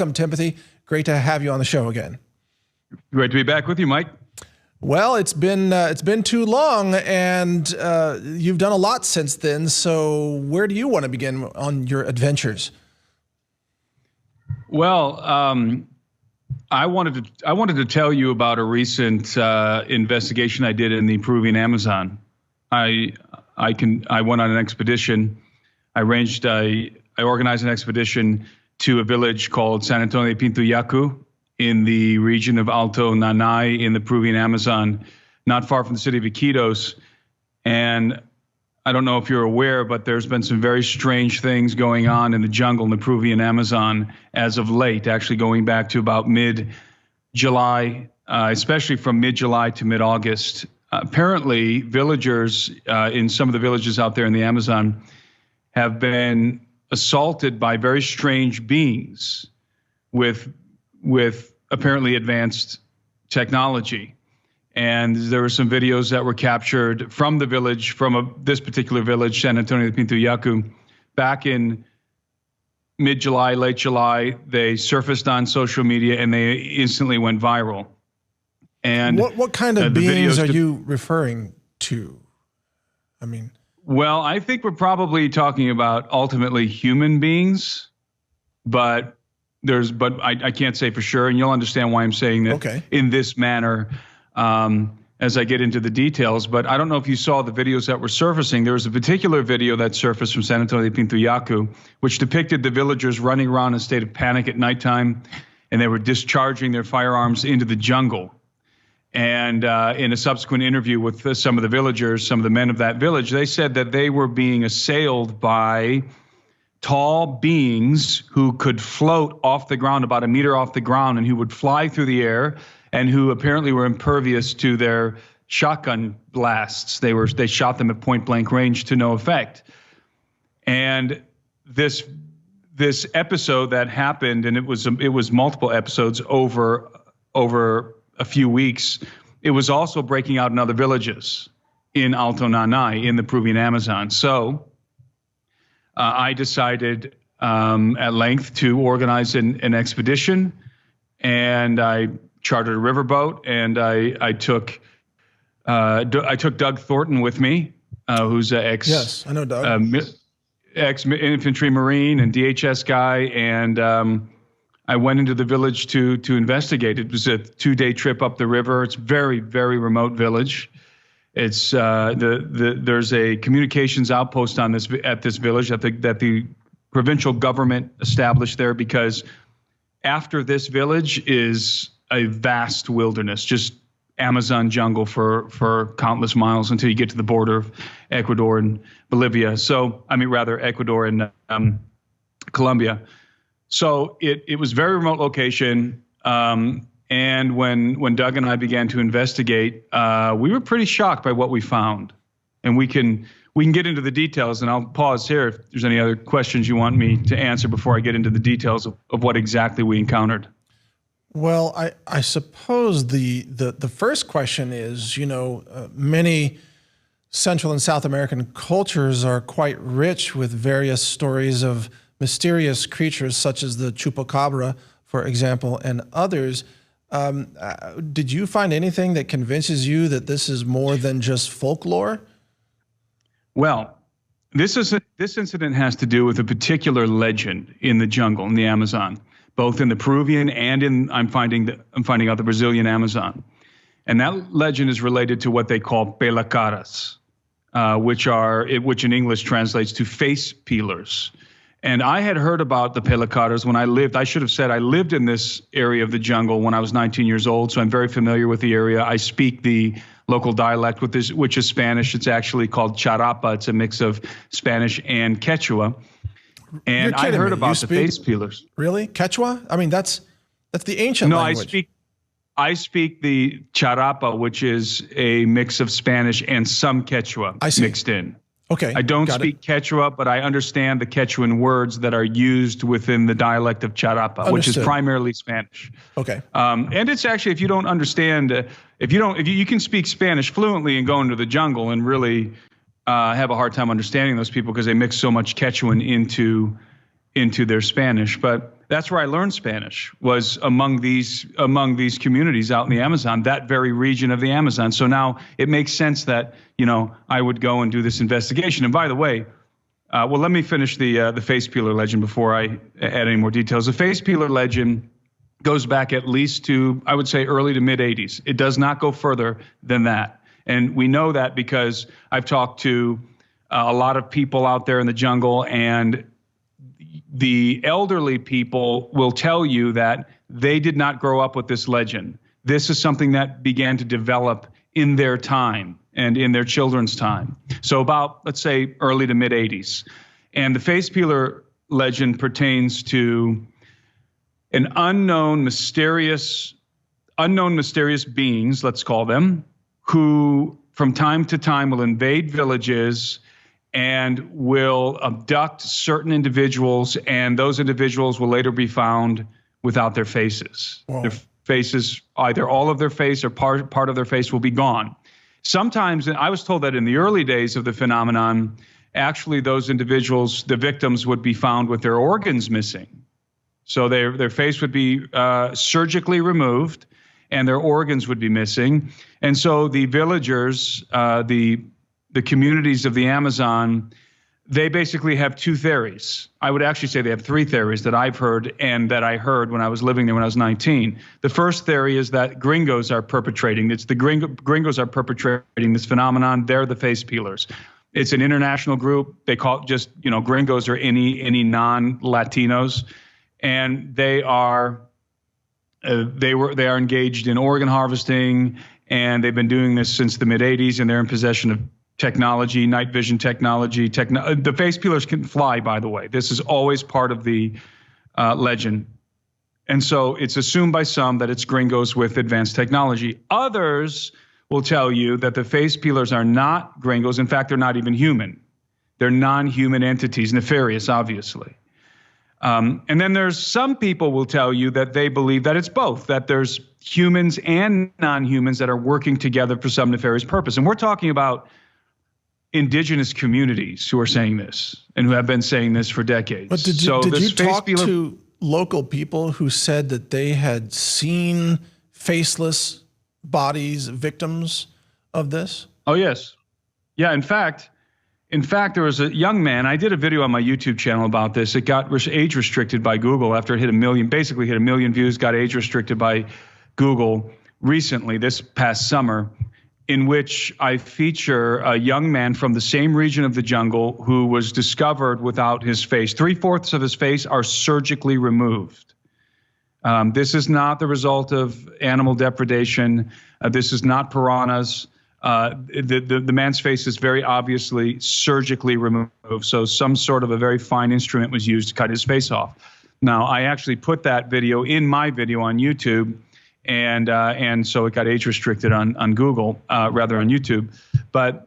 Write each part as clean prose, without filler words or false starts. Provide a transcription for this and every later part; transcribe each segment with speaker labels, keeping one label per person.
Speaker 1: Welcome, Timothy. Great to have you on the show again.
Speaker 2: Great to be back with you, Mike.
Speaker 1: Well, it's been too long, and you've done a lot since then. So, where do you want to begin on your adventures?
Speaker 2: Well, I wanted to tell you about a recent investigation I did in the Peruvian Amazon. I went on an expedition. I organized an expedition to a village called San Antonio de Pintuyacu in the region of Alto Nanay in the Peruvian Amazon, not far from the city of Iquitos. And I don't know if you're aware, but there's been some very strange things going on in the jungle in the Peruvian Amazon as of late, actually going back to about mid-July, especially from mid-July to mid-August. Apparently, villagers in some of the villages out there in the Amazon have been assaulted by very strange beings with apparently advanced technology. And there were some videos that were captured from the village, this particular village, San Antonio de Pintuyacu, back in mid-July, late July. They surfaced on social media and they instantly went viral. And
Speaker 1: what kind of beings are you referring to? I mean,
Speaker 2: well, I think we're probably talking about ultimately human beings, but I can't say for sure, and you'll understand why I'm saying that in this manner as I get into the details. But I don't know if you saw the videos that were surfacing. There was a particular video that surfaced from San Antonio de Pintuyacu, which depicted the villagers running around in a state of panic at nighttime, and they were discharging their firearms into the jungle. And in a subsequent interview with some of the villagers, some of the men of that village, they said that they were being assailed by tall beings who could float off the ground, about a meter off the ground, and who would fly through the air, and who apparently were impervious to their shotgun blasts. They shot them at point blank range to no effect. And this episode that happened, and it was multiple episodes over a few weeks, it was also breaking out in other villages in Alto Nanay in the Peruvian Amazon. So I decided at length to organize an expedition, and I chartered a riverboat, and I took Doug Thornton with me, who's an
Speaker 1: yes, I know Doug,
Speaker 2: ex-infantry Marine and DHS guy, and I went into the village to investigate. It was a 2-day trip up the river. It's very, very remote village. It's there's a communications outpost at this village that the provincial government established there, because after this village is a vast wilderness, just Amazon jungle for countless miles until you get to the border of Ecuador and Bolivia. So, I mean, rather Ecuador and Colombia. So it was a very remote location. And when Doug and I began to investigate, we were pretty shocked by what we found. And we can get into the details, and I'll pause here if there's any other questions you want me to answer before I get into the details of what exactly we encountered.
Speaker 1: Well, I suppose the first question is, many Central and South American cultures are quite rich with various stories of mysterious creatures such as the chupacabra, for example, and others. Did you find anything that convinces you that this is more than just folklore?
Speaker 2: Well, this incident has to do with a particular legend in the jungle, in the Amazon, both in the Peruvian and I'm finding out the Brazilian Amazon. And that legend is related to what they call pelacaras, which in English translates to face peelers. And I had heard about the pelacaras when I lived in this area of the jungle when I was 19 years old, so I'm very familiar with the area. I speak the local dialect, which is Spanish. It's actually called charapa. It's a mix of Spanish and Quechua. And I heard about the face peelers.
Speaker 1: Really? Quechua? I mean, that's the ancient language.
Speaker 2: I speak the charapa, which is a mix of Spanish and some Quechua mixed in.
Speaker 1: Okay.
Speaker 2: I don't speak Quechua, but I understand the Quechuan words that are used within the dialect of Charapa, which is primarily Spanish.
Speaker 1: Okay.
Speaker 2: And it's actually, if you don't understand, if you can speak Spanish fluently and go into the jungle and really have a hard time understanding those people because they mix so much Quechuan into their Spanish. But That's where I learned Spanish, was among these communities out in the Amazon, that very region of the Amazon. So now it makes sense that, I would go and do this investigation. And by the way, well, let me finish the face peeler legend before I add any more details. The face peeler legend goes back at least to, I would say, early to mid 80s. It does not go further than that. And we know that because I've talked to a lot of people out there in the jungle, and the elderly people will tell you that they did not grow up with this legend. This is something that began to develop in their time and in their children's time. So about, let's say, early to mid 80s. And the face peeler legend pertains to an unknown mysterious beings, let's call them, who from time to time will invade villages and will abduct certain individuals, and those individuals will later be found without their faces. Wow. Their faces, either all of their face or part of their face, will be gone. Sometimes, and I was told that in the early days of the phenomenon, actually those individuals, the victims, would be found with their organs missing. So their face would be surgically removed, and their organs would be missing. And so the villagers, the communities of the Amazon, they basically have two theories. I would actually say they have three theories that I've heard and that I heard when I was living there when I was 19. The first theory is that gringos are perpetrating. It's the gringos are perpetrating this phenomenon. They're the face peelers. It's an international group. They call it just, gringos or any non-Latinos. And they are engaged in organ harvesting, and they've been doing this since the mid 80s, and they're in possession of technology, night vision technology. The face peelers can fly, by the way. This is always part of the legend. And so it's assumed by some that it's gringos with advanced technology. Others will tell you that the face peelers are not gringos. In fact, they're not even human. They're non-human entities, nefarious, obviously. And then there's some people will tell you that they believe that it's both, that there's humans and non-humans that are working together for some nefarious purpose. And we're talking about indigenous communities who are saying this and who have been saying this for decades.
Speaker 1: But did you talk to local people who said that they had seen faceless bodies, victims of this?
Speaker 2: Oh, yes. Yeah, in fact, there was a young man. I did a video on my YouTube channel about this. It got age restricted by Google after it hit 1 million, basically hit 1 million views, got age restricted by Google recently, this past summer, in which I feature a young man from the same region of the jungle who was discovered without his face. 3/4 of his face are surgically removed. This is not the result of animal depredation. This is not piranhas. The man's face is very obviously surgically removed. So some sort of a very fine instrument was used to cut his face off. Now, I actually put that video in my video on YouTube, and so it got age restricted on Google, rather on YouTube. But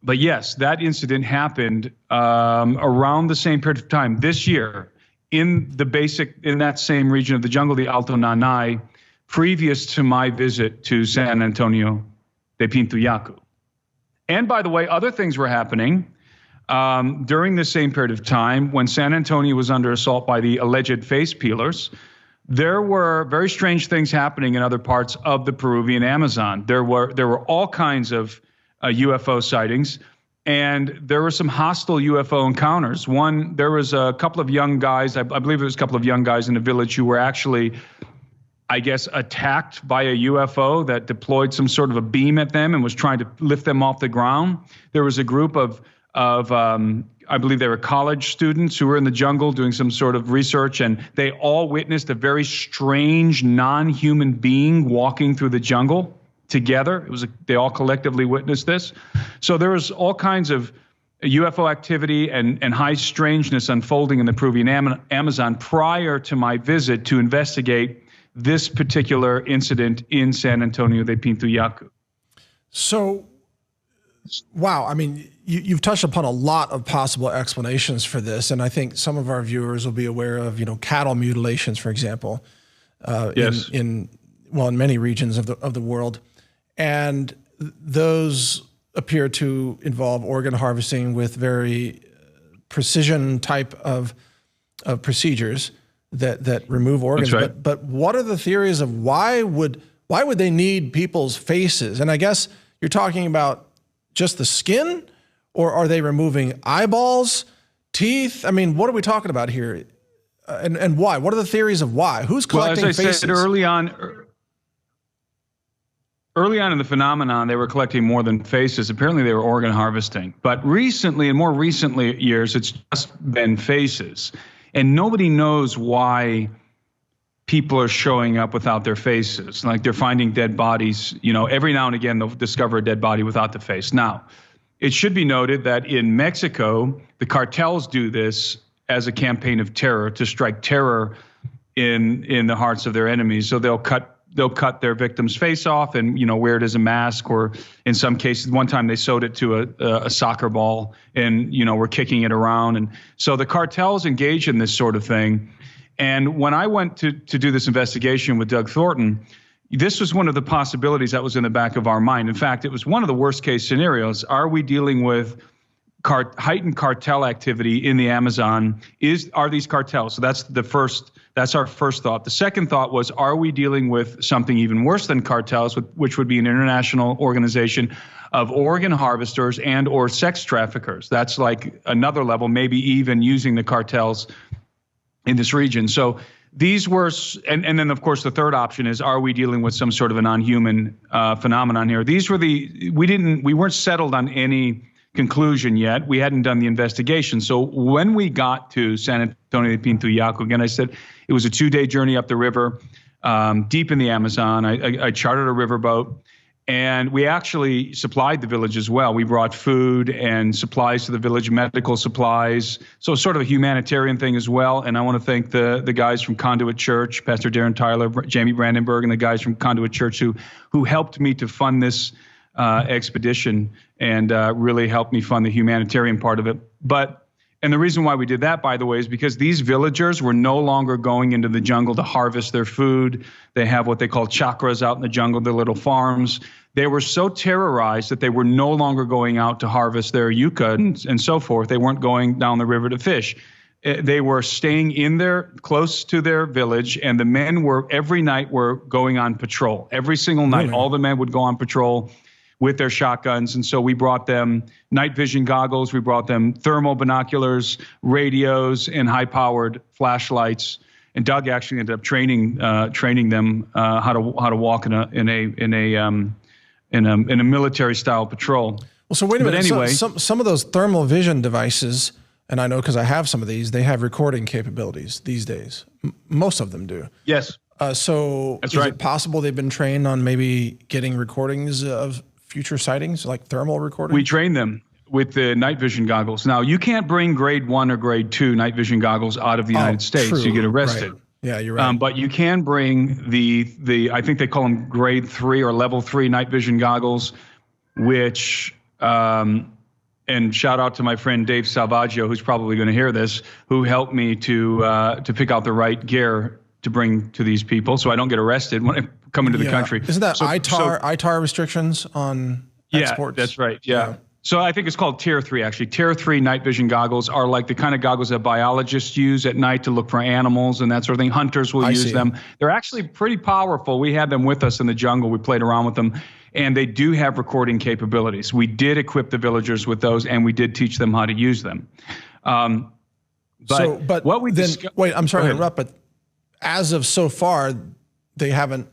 Speaker 2: yes, that incident happened around the same period of time this year in that same region of the jungle, the Alto Nanay, previous to my visit to San Antonio de Pintuyacu. And by the way, other things were happening during the same period of time when San Antonio was under assault by the alleged face peelers. There were very strange things happening in other parts of the Peruvian Amazon. There were all kinds of UFO sightings, and there were some hostile UFO encounters. There was a couple of young guys, I believe it was a couple of young guys in a village who were actually, I guess, attacked by a UFO that deployed some sort of a beam at them and was trying to lift them off the ground. There was a group of I believe they were college students who were in the jungle doing some sort of research, and they all witnessed a very strange non-human being walking through the jungle together. They all collectively witnessed this. So there was all kinds of UFO activity and high strangeness unfolding in the Peruvian Amazon prior to my visit to investigate this particular incident in San Antonio de Pintuyacu.
Speaker 1: So, wow, I mean, you've touched upon a lot of possible explanations for this, and I think some of our viewers will be aware of, cattle mutilations, for example,
Speaker 2: yes.
Speaker 1: in many regions of the world, and those appear to involve organ harvesting with very precision type of procedures. that remove organs.
Speaker 2: That's right.
Speaker 1: But what are the theories of why would they need people's faces? And I guess you're talking about just the skin, or are they removing eyeballs, teeth? I mean, what are we talking about here? And why? What are the theories of why? Who's collecting faces?
Speaker 2: Well, as I said early on in the phenomenon, they were collecting more than faces. Apparently, they were organ harvesting. But recently, in more recent years, it's just been faces. And nobody knows why people are showing up without their faces. Like, they're finding dead bodies. Every now and again, they'll discover a dead body without the face. Now, it should be noted that in Mexico, the cartels do this as a campaign of terror, to strike terror in the hearts of their enemies. So they'll cut their victim's face off and wear it as a mask, or in some cases, one time they sewed it to a soccer ball and were kicking it around. And so the cartels engage in this sort of thing. And when I went to do this investigation with Doug Thornton, this was one of the possibilities that was in the back of our mind. In fact, it was one of the worst case scenarios. Are we dealing with heightened cartel activity in the Amazon? Are these cartels? So that's our first thought. The second thought was, are we dealing with something even worse than cartels, which would be an international organization of organ harvesters and or sex traffickers? That's like another level, maybe even using the cartels in this region. So these were, and then of course the third option is, are we dealing with some sort of a non-human phenomenon here? These were we weren't settled on any conclusion yet. We hadn't done the investigation. So when we got to San Antonio de Pintuyaco, again, I said it was a 2-day journey up the river, deep in the Amazon. I chartered a riverboat, and we actually supplied the village as well. We brought food and supplies to the village, medical supplies. So sort of a humanitarian thing as well. And I want to thank the guys from Conduit Church, Pastor Darren Tyler, Jamie Brandenburg, and the guys from Conduit Church who helped me to fund this expedition and really helped me fund the humanitarian part of it. And the reason why we did that, by the way, is because these villagers were no longer going into the jungle to harvest their food. They have what they call chakras out in the jungle, their little farms. They were so terrorized that they were no longer going out to harvest their yucca and so forth. They weren't going down the river to fish. They were staying close to their village, and the men every night were going on patrol. Every single night, all the men would go on patrol with their shotguns. And so we brought them night vision goggles, we brought them thermal binoculars, radios, and high-powered flashlights. And Doug actually ended up training them how to walk in a military-style patrol.
Speaker 1: Well, so wait a minute.
Speaker 2: But anyway,
Speaker 1: some of those thermal vision devices, and I know because I have some of these, they have recording capabilities these days. Most of them do.
Speaker 2: Yes.
Speaker 1: So
Speaker 2: that's
Speaker 1: is
Speaker 2: right.
Speaker 1: it possible they've been trained on maybe getting recordings of future sightings, like thermal recordings?
Speaker 2: We train them with the night vision goggles. Now, you can't bring grade 1 or grade 2 night vision goggles out of the United States.
Speaker 1: True.
Speaker 2: You get arrested.
Speaker 1: Right. Yeah, you're right.
Speaker 2: But you can bring the I think they call them grade 3 or level 3 night vision goggles, which and shout out to my friend Dave Salvaggio, who's probably going to hear this, who helped me to pick out the right gear to bring to these people so I don't get arrested when I come into the country.
Speaker 1: Isn't that ITAR restrictions on exports?
Speaker 2: Yeah, that's right. Yeah. So I think it's called Tier 3, actually. Tier 3 night vision goggles are like the kind of goggles that biologists use at night to look for animals and that sort of thing. Hunters will use them. They're actually pretty powerful. We had them with us in the jungle. We played around with them. And they do have recording capabilities. We did equip the villagers with those, and we did teach them how to use them.
Speaker 1: But what we wait, I'm sorry to interrupt, but as of so far, they haven't,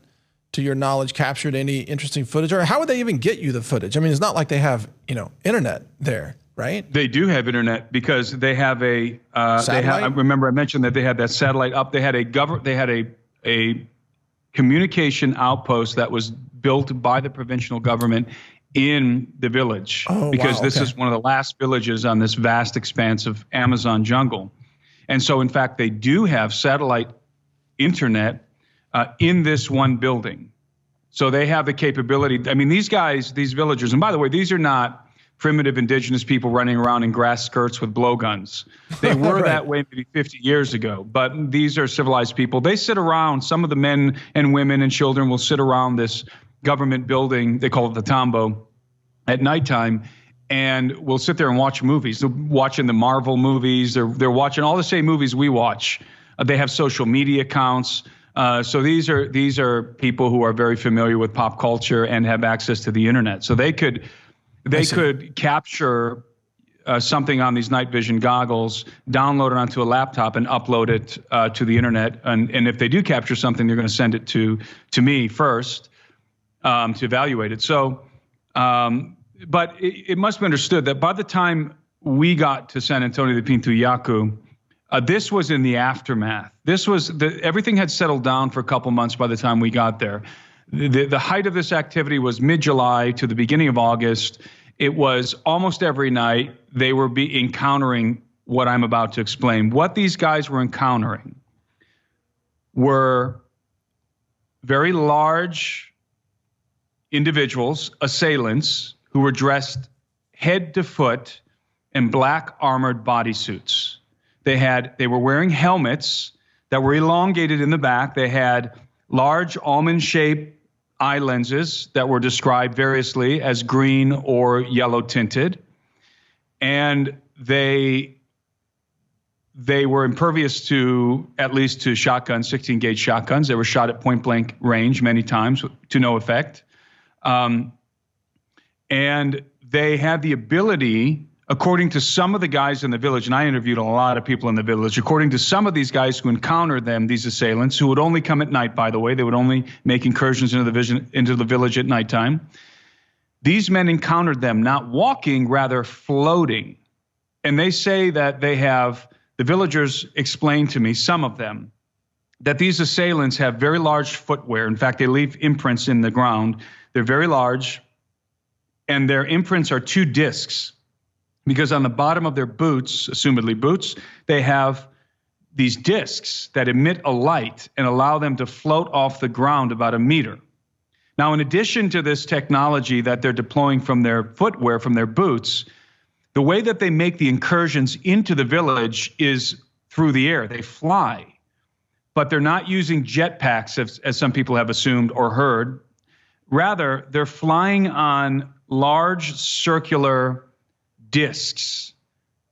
Speaker 1: to your knowledge, captured any interesting footage? Or how would they even get you the footage? I mean, it's not like they have, internet there, right?
Speaker 2: They do have internet because they have a. I remember I mentioned that they had that satellite up. They had a communication outpost that was built by the provincial government in the village because this is one of the last villages on this vast expanse of Amazon jungle, and so in fact they do have satellite internet in this one building. So they have the capability. I mean, these villagers, and by the way, these are not primitive indigenous people running around in grass skirts with blowguns. They were right. That way maybe 50 years ago, but these are civilized people. They sit around, some of the men and women and children will sit around this government building, they call it the Tambo, at nighttime, and we'll sit there and watch movies. They're watching the Marvel movies. They're watching all the same movies we watch. They have social media accounts. So these are people who are very familiar with pop culture and have access to the internet. So they could capture something on these night vision goggles, download it onto a laptop, and upload it to the internet. And if they do capture something, they're going to send it to me first to evaluate it. So, but it must be understood that by the time we got to San Antonio de Pintuyacu, this was in the aftermath. Everything had settled down for a couple months by the time we got there. The height of this activity was mid-July to the beginning of August. It was almost every night they were encountering what I'm about to explain. What these guys were encountering were very large individuals, assailants, who were dressed head to foot in black armored bodysuits. They were wearing helmets that were elongated in the back. They had large almond-shaped eye lenses that were described variously as green or yellow tinted. And they were impervious to, at least to shotguns, 16 gauge shotguns. They were shot at point blank range many times to no effect. And they had the ability, according to some of the guys in the village, and I interviewed a lot of people in the village, according to some of these guys who encountered them, these assailants, who would only come at night, by the way, they would only make incursions into the village at nighttime. These men encountered them not walking, rather floating. And they say that the villagers explained to me, some of them, that these assailants have very large footwear. In fact, they leave imprints in the ground. They're very large, and their imprints are 2 discs. Because on the bottom of their boots, assumedly boots, they have these discs that emit a light and allow them to float off the ground about 1 meter. Now, in addition to this technology that they're deploying from their footwear, from their boots, the way that they make the incursions into the village is through the air. They fly, but they're not using jetpacks, as some people have assumed or heard. Rather, they're flying on large circular discs,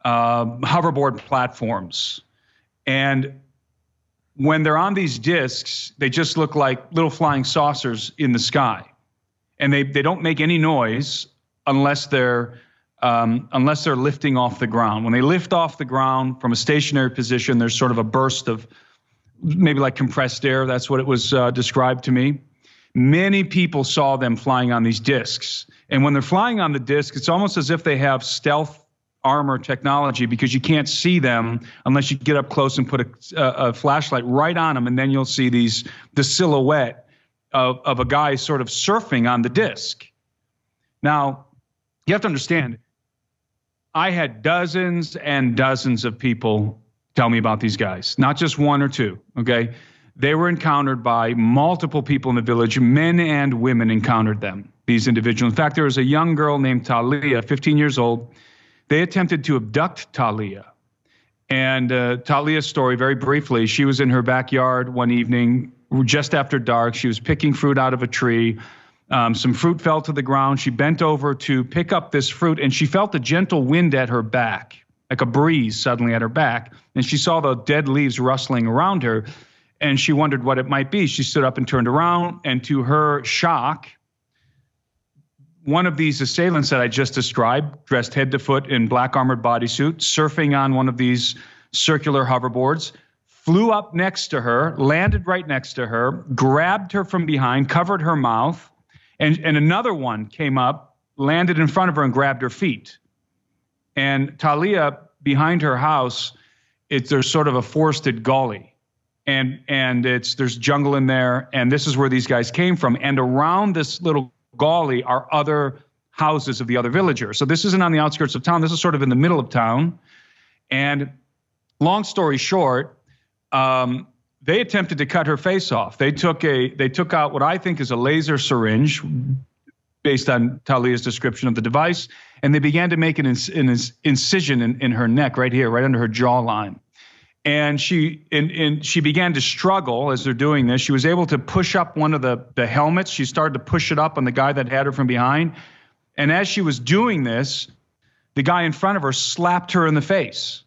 Speaker 2: hoverboard platforms. And when they're on these discs, they just look like little flying saucers in the sky. And they don't make any noise unless they're lifting off the ground. When they lift off the ground from a stationary position, there's sort of a burst of maybe like compressed air. That's what it was described to me. Many people saw them flying on these discs. And when they're flying on the disc, it's almost as if they have stealth armor technology, because you can't see them unless you get up close and put a flashlight right on them, and then you'll see the silhouette of a guy sort of surfing on the disc. Now, you have to understand, I had dozens and dozens of people tell me about these guys, not just 1 or 2, okay? They were encountered by multiple people in the village. Men and women encountered them, these individuals. In fact, there was a young girl named Talia, 15 years old. They attempted to abduct Talia. And Talia's story, very briefly, she was in her backyard one evening, just after dark. She was picking fruit out of a tree. Some fruit fell to the ground. She bent over to pick up this fruit, and she felt a gentle wind at her back, like a breeze suddenly at her back. And she saw the dead leaves rustling around her, and she wondered what it might be. She stood up and turned around, and to her shock, one of these assailants that I just described, dressed head to foot in black armored bodysuit, surfing on one of these circular hoverboards, flew up next to her, landed right next to her, grabbed her from behind, covered her mouth, and another one came up, landed in front of her and grabbed her feet. And Talia, behind her house, there's sort of a forested gully. And there's jungle in there, and this is where these guys came from. And around this little gully are other houses of the other villagers. So this isn't on the outskirts of town. This is sort of in the middle of town. And long story short, they attempted to cut her face off. They took out what I think is a laser syringe, based on Talia's description of the device, and they began to make an incision in her neck, right here, right under her jawline. And she began to struggle as they're doing this. She was able to push up one of the helmets. She started to push it up on the guy that had her from behind. And as she was doing this, the guy in front of her slapped her in the face.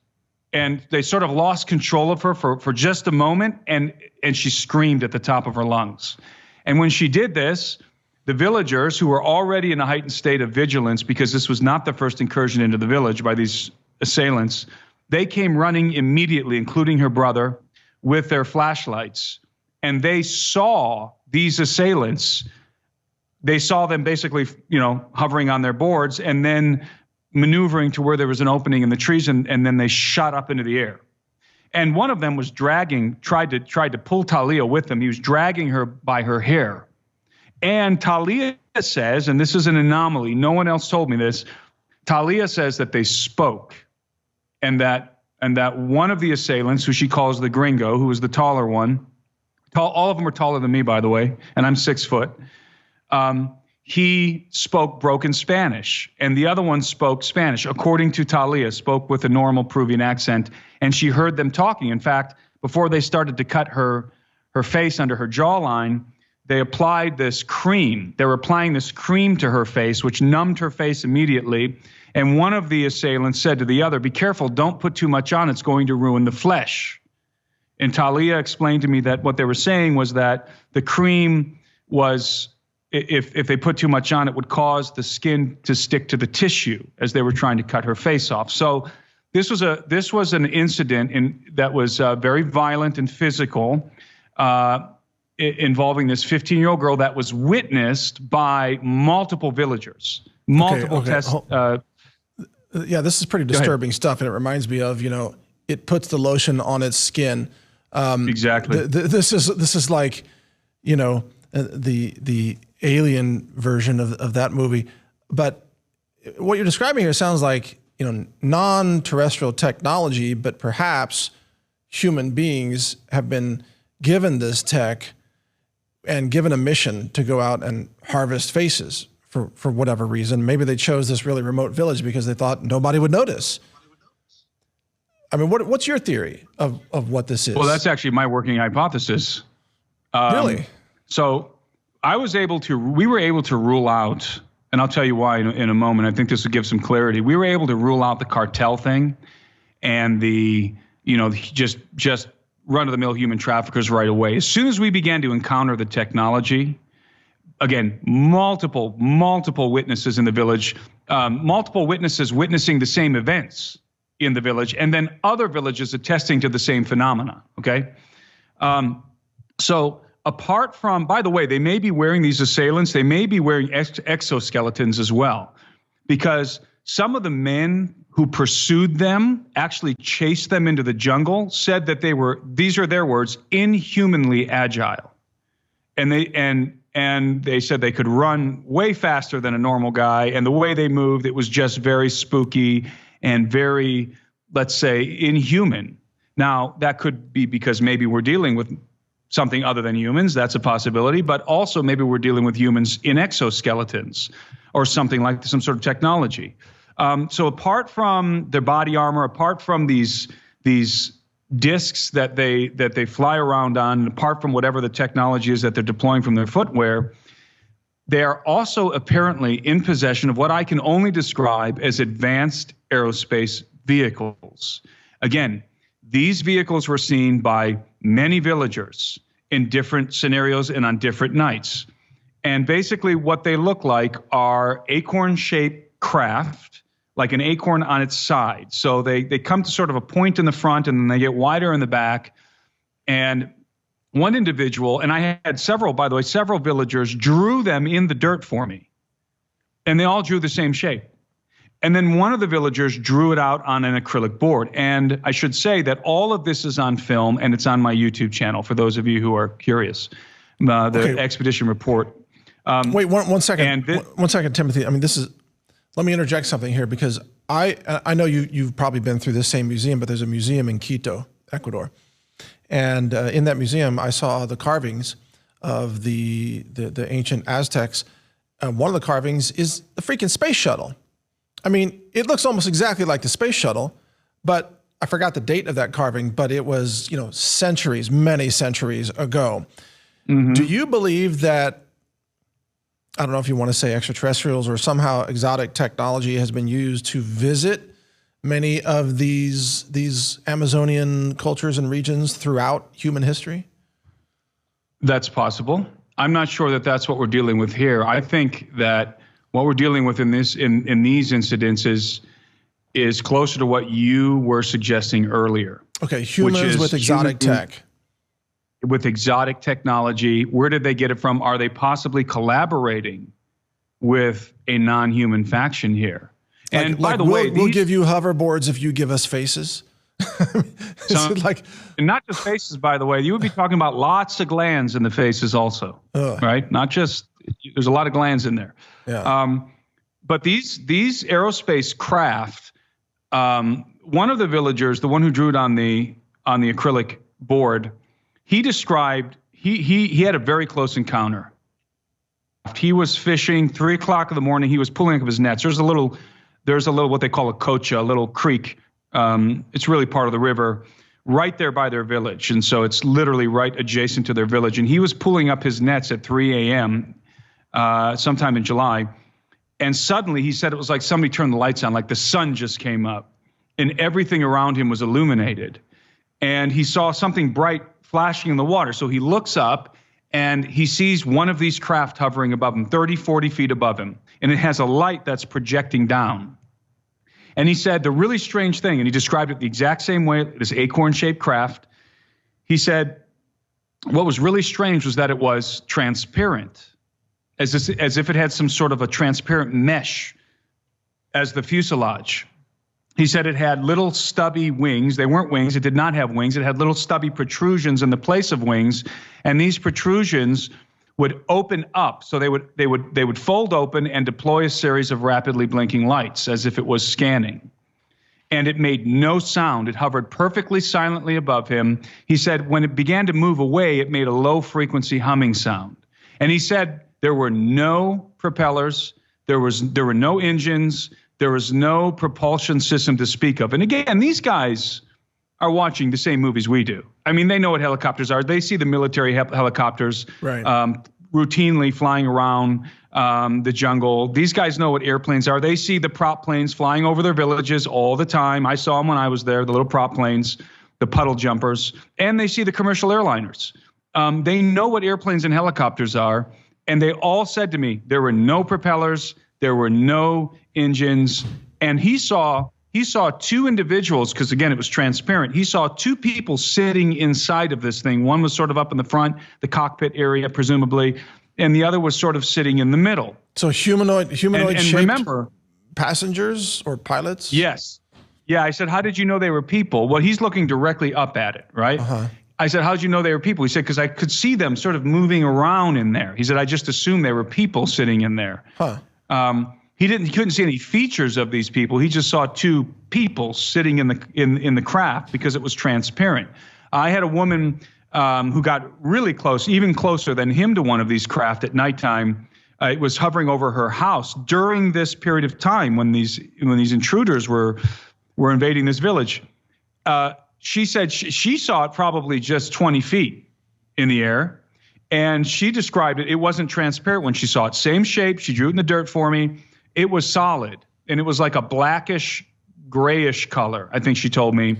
Speaker 2: And they sort of lost control of her for just a moment, and she screamed at the top of her lungs. And when she did this, the villagers, who were already in a heightened state of vigilance because this was not the first incursion into the village by these assailants, they came running immediately, including her brother, with their flashlights. And they saw these assailants. They saw them basically, hovering on their boards and then maneuvering to where there was an opening in the trees, and then they shot up into the air. And one of them was tried to pull Talia with him. He was dragging her by her hair. And Talia says, and this is an anomaly, no one else told me this, Talia says that they spoke, and that one of the assailants, who she calls the gringo, who was the taller one, all of them are taller than me, by the way, and I'm 6 foot, he spoke broken Spanish, and the other one spoke Spanish, according to Talia, spoke with a normal Peruvian accent, and she heard them talking. In fact, before they started to cut her face under her jawline, they applied this cream. They were applying this cream to her face, which numbed her face immediately, and one of the assailants said to the other, "Be careful, don't put too much on, it's going to ruin the flesh." And Talia explained to me that what they were saying was that the cream was, if they put too much on, it would cause the skin to stick to the tissue as they were trying to cut her face off. So this was an incident that was very violent and physical, involving this 15-year-old girl that was witnessed by multiple villagers, tests.
Speaker 1: Yeah, this is pretty disturbing stuff, and it reminds me of, it puts the lotion on its skin.
Speaker 2: Exactly.
Speaker 1: This is like, the Alien version of that movie. But what you're describing here sounds like, non-terrestrial technology, but perhaps human beings have been given this tech and given a mission to go out and harvest faces for whatever reason. Maybe they chose this really remote village because they thought nobody would notice. I mean, what's your theory of what this is?
Speaker 2: Well, that's actually my working hypothesis.
Speaker 1: Really?
Speaker 2: So we were able to rule out, and I'll tell you why in a moment. I think this will give some clarity. We were able to rule out the cartel thing and just run-of-the-mill human traffickers right away. As soon as we began to encounter the technology, again, multiple witnesses in the village, multiple witnesses witnessing the same events in the village, and then other villages attesting to the same phenomena, okay? So apart from, by the way, they may be wearing, these assailants, they may be wearing exoskeletons as well, because some of the men who pursued them, actually chased them into the jungle, said that they were, these are their words, inhumanly agile. And they said they could run way faster than a normal guy, and the way they moved, it was just very spooky and very, let's say, inhuman. Now, that could be because maybe we're dealing with something other than humans. That's a possibility. But also maybe we're dealing with humans in exoskeletons or something like some sort of technology. So apart from their body armor, apart from these discs that they fly around on, and apart from whatever the technology is that they're deploying from their footwear, they are also apparently in possession of what I can only describe as advanced aerospace vehicles. Again, these vehicles were seen by many villagers in different scenarios and on different nights. And basically what they look like are acorn-shaped craft, like an acorn on its side. So they come to sort of a point in the front, and then they get wider in the back. And one individual, and I had several villagers drew them in the dirt for me. And they all drew the same shape. And then one of the villagers drew it out on an acrylic board. And I should say that all of this is on film, and it's on my YouTube channel for those of you who are curious. The expedition report.
Speaker 1: Wait, one second. One second, Timothy. I mean, let me interject something here, because I know you've probably been through this same museum, but there's a museum in Quito, Ecuador. And in that museum, I saw the carvings of the ancient Aztecs. One of the carvings is the freaking space shuttle. I mean, it looks almost exactly like the space shuttle, but I forgot the date of that carving, but it was, centuries, many centuries ago. Mm-hmm. Do you believe that, I don't know if you want to say extraterrestrials or somehow exotic technology has been used to visit many of these Amazonian cultures and regions throughout human history?
Speaker 2: That's possible. I'm not sure that that's what we're dealing with here. I think that what we're dealing with in these incidences is closer to what you were suggesting earlier.
Speaker 1: Okay, humans with exotic tech.
Speaker 2: With exotic technology. Where did they get it from? Are they possibly collaborating with a non-human faction here? And by the way,
Speaker 1: we'll give you hoverboards if you give us faces.
Speaker 2: And not just faces, by the way. You would be talking about lots of glands in the faces also, right? Not just, there's a lot of glands in there.
Speaker 1: Yeah.
Speaker 2: But these aerospace craft, one of the villagers, the one who drew it on the acrylic board, he described, he had a very close encounter. He was fishing 3 o'clock in the morning. He was pulling up his nets. There's a little what they call a cocha, a little creek. It's really part of the river right there by their village. And so it's literally right adjacent to their village. And he was pulling up his nets at 3 a.m. Sometime in July. And suddenly he said it was like somebody turned the lights on, like the sun just came up and everything around him was illuminated. And he saw something bright flashing in the water. So he looks up and he sees one of these craft hovering above him, 30, 40 feet above him. And it has a light that's projecting down. And he said the really strange thing, and he described it the exact same way, this acorn-shaped craft. He said what was really strange was that it was transparent, as if it had some sort of a transparent mesh as the fuselage. He said it had little stubby wings. They weren't wings. It did not have wings. It had little stubby protrusions in the place of wings, and these protrusions would open up. So they would fold open and deploy a series of rapidly blinking lights as if it was scanning. And it made no sound. It hovered perfectly silently above him. He said when it began to move away, it made a low frequency humming sound. And he said there were no propellers, there were no engines, there was no propulsion system to speak of. And again, these guys are watching the same movies we do. I mean, they know what helicopters are. They see the military helicopters routinely flying around the jungle. These guys know what airplanes are. They see the prop planes flying over their villages all the time. I saw them when I was there, the little prop planes, the puddle jumpers, and they see the commercial airliners. They know what airplanes and helicopters are, and they all said to me, there were no propellers, there were no engines, and he saw two individuals, because again, it was transparent. He saw two people sitting inside of this thing. One was sort of up in the front, the cockpit area, presumably, and the other was sort of sitting in the middle.
Speaker 1: So humanoid shaped
Speaker 2: remember,
Speaker 1: passengers or pilots?
Speaker 2: Yes. Yeah, I said, how did you know they were people? Well, he's looking directly up at it, right? I said, how did you know they were people? He said, because I could see them sort of moving around in there. He said, I just assumed they were people sitting in there. He couldn't see any features of these people. He just saw two people sitting in the craft because it was transparent. I had a woman who got really close, even closer than him, to one of these craft at nighttime. It was hovering over her house during this period of time when these intruders were invading this village. She said she saw it probably just 20 feet in the air, and she described it. It wasn't transparent when she saw it. Same shape. She drew it in the dirt for me. It was solid, and it was like a blackish, grayish color, I think she told me,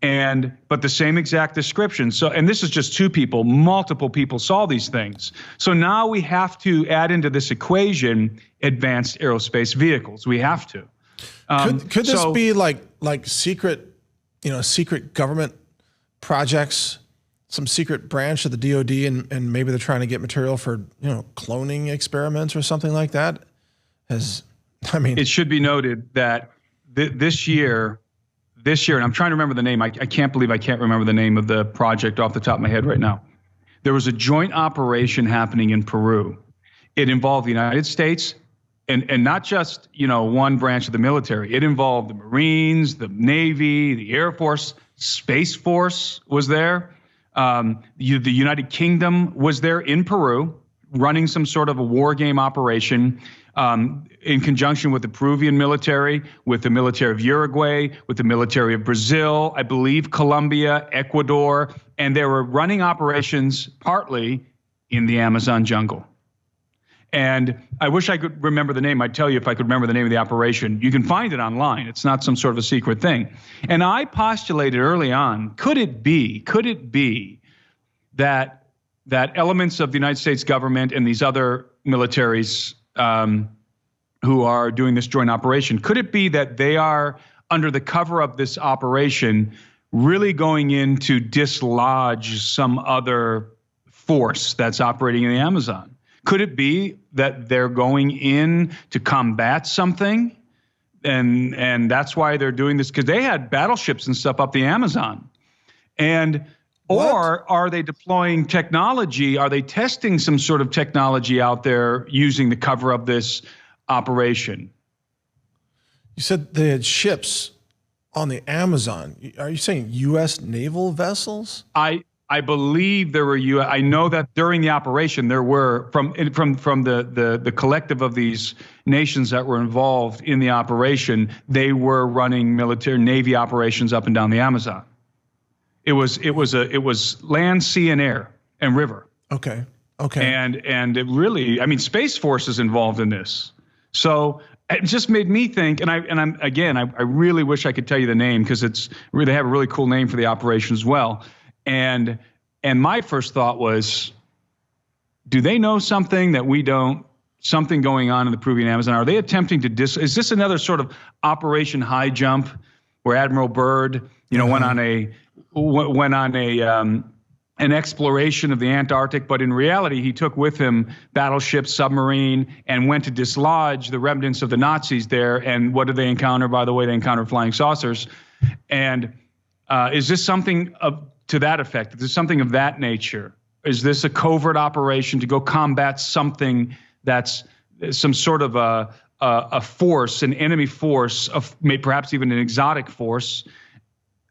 Speaker 2: but the same exact description. So, and this is just two people. Multiple people saw these things. So now we have to add into this equation advanced aerospace vehicles. We have to.
Speaker 1: Could this be like secret, secret government projects, some secret branch of the DoD, and maybe they're trying to get material for cloning experiments or something like that? It should be noted that this year, and I'm trying to remember the name. I can't believe I can't remember the name of the project off the top of my head right now. There was a joint operation happening in Peru. It involved the United States and not just, one branch of the military. It involved the Marines, the Navy, the Air Force, Space Force was there. The United Kingdom was there in Peru running some sort of a war game operation. In conjunction with the Peruvian military, with the military of Uruguay, with the military of Brazil, I believe Colombia, Ecuador, and they were running operations partly in the Amazon jungle.
Speaker 2: And I wish I could remember the name. I'd tell you if I could remember the name of the operation. You can find it online. It's not some sort of a secret thing. And I postulated early on, could it be that elements of the United States government and these other militaries who are doing this joint operation, could it be that they are, under the cover of this operation, really going in to dislodge some other force that's operating in the Amazon? Could it be that they're going in to combat something, and that's why they're doing this? Because they had battleships and stuff up the Amazon, or are they deploying technology? Are they testing some sort of technology out there using the cover of this operation?
Speaker 1: You said they had ships on the Amazon. Are you saying U.S. naval vessels?
Speaker 2: I believe there were I know that during the operation there were from the collective of these nations that were involved in the operation. They were running military Navy operations up and down the Amazon. It was land, sea, and air and river.
Speaker 1: Okay.
Speaker 2: And it really, I mean, Space Force is involved in this. So it just made me think, and I really wish I could tell you the name, because they have a really cool name for the operation as well. And my first thought was, do they know something that we don't? Something going on in the Peruvian Amazon? Are they attempting to is this another sort of Operation High Jump, where Admiral Byrd, went on an exploration of the Antarctic, but in reality he took with him battleships, submarine, and went to dislodge the remnants of the Nazis there. And what did they encounter? By the way, they encountered flying saucers. And is this something to that effect? Is this something of that nature? Is this a covert operation to go combat something that's some sort of a force, an enemy force, perhaps even an exotic force,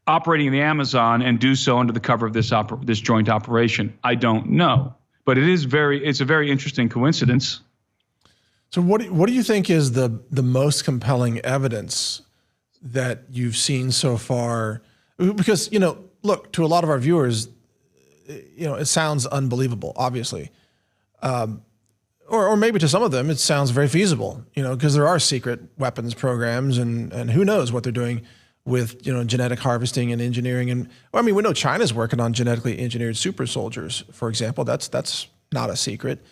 Speaker 2: operating in the Amazon, and do so under the cover of this joint operation? I don't know, but it's a very interesting coincidence.
Speaker 1: So what do you think is the most compelling evidence that you've seen so far? Because, look, to a lot of our viewers, it sounds unbelievable, obviously. Or maybe to some of them, it sounds very feasible, because there are secret weapons programs, and who knows what they're doing with, genetic harvesting and engineering. And we know China's working on genetically engineered super soldiers, for example. That's not a secret.